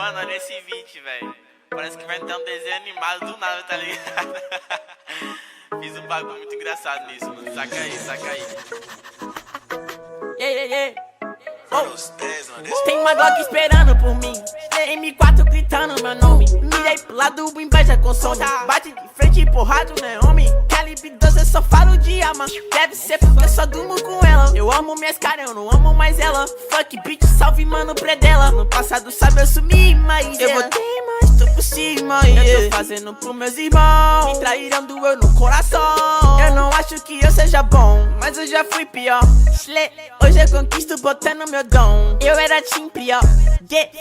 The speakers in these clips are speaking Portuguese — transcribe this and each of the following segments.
Mano, olha esse beat, velho. Parece que vai ter um desenho animado do nada, tá ligado? Fiz um bagulho muito engraçado nisso, mano. Saca aí, saca aí. Tem uma Glock esperando por mim, M4 gritando meu nome. Mirei pro lado, inveja consome. Bate de frente e porrada, né, homem? Calibre 12, eu só falo de arma. Deve ser porque eu só durmo com ela. Eu amo minhas caras, eu não amo mais ela. Fuck bitch, salve mano, predela. No passado sabe eu sumi, mas eu voltei, mas tô por cima. Eu tô fazendo pros meus irmãos. Me traíram, doeu no coração. Eu não acho que eu seja bom, mas eu já fui pior. Hoje eu conquisto botando meu dom. Eu era team prior.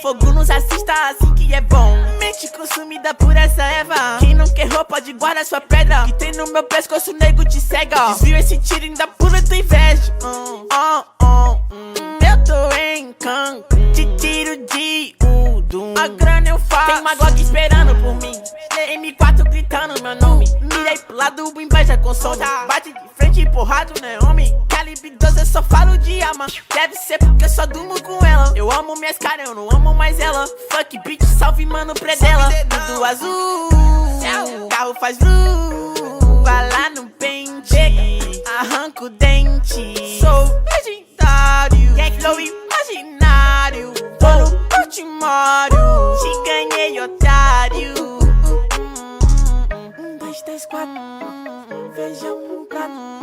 Fogo nos assista assim que é bom. Mente consumida por essa erva. Quem não quer roupa pode guardar sua pedra. Que tem no meu pescoço, o nego te cega. Desvio esse tiro ainda pula tua inveja. Eu tô em Cancún, te tiro de Udum. A grana eu faço. Tem uma Glock esperando por mim, M4 gritando meu nome. Mirei pro lado, inveja consome. Bate de frente e porrada, né, homem? Calibre 12, eu só falo de arma. Deve ser porque eu só durmo com ela. Eu amo minhas caras, eu não amo mais ela. Fuck bitch, salve mano, predela. Tudo azul, carro faz vru. Vai lá no pente, arranca o dente. Sou legendário, é flow imaginário. Tô no Portimário, te ganhei, otário. 1, 2, 3, 4, feijão no prato.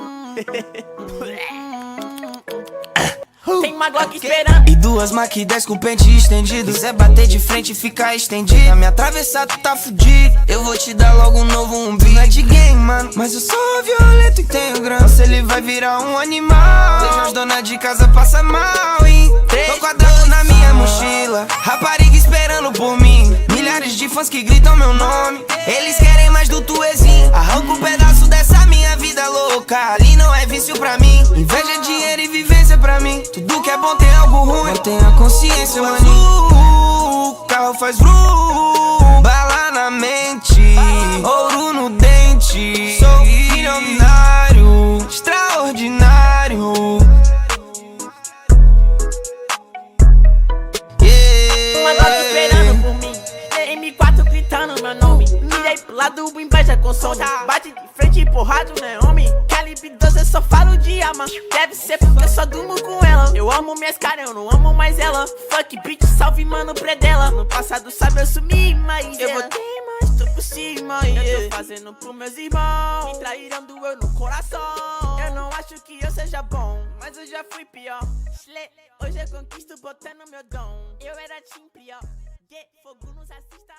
Tem uma Glock esperando e duas Mac 10 com pente estendido. Quiser bater de frente e ficar estendido, a me atravessar tu tá fudido. Eu vou te dar logo um novo umbigo. Não é de game, mano, mas eu sou violento e tenho grana. Se ele vai virar um animal, vejo as donas de casa passa mal, hein? Tô quadrado na minha mochila, rapariga esperando por mim. Milhares de fãs que gritam meu nome, eles querem mais do tuezinho. Arranca um pedaço dessa minha vida louca, ali não é vício pra mim. Inveja, dinheiro e vivência pra mim. Tudo que é bom tem algo ruim, mantenha a consciência, mano. Carro faz vru, bala na mente, ouro no dente. Sou milionário, extraordinário. Uma Glock esperando por mim, M4 gritando meu nome. Mirei pro lado, inveja consome. Bate de frente e porrada, né, homem? Calibre 12, eu só falo de arma. Deve ser porque eu só durmo com ela. Eu amo minhas caras, eu não amo mais ela. Fuck bitch, salve mano, predela. No passado sabe eu sumi, mas eu voltei, mas tô por cima. Eu tô fazendo pros meus irmãos. Me traíram, doeu no coração. Eu não acho que eu seja bom, mas eu já fui pior. Hoje eu conquisto botando meu dom. Eu era team prior. Fogo nos assista.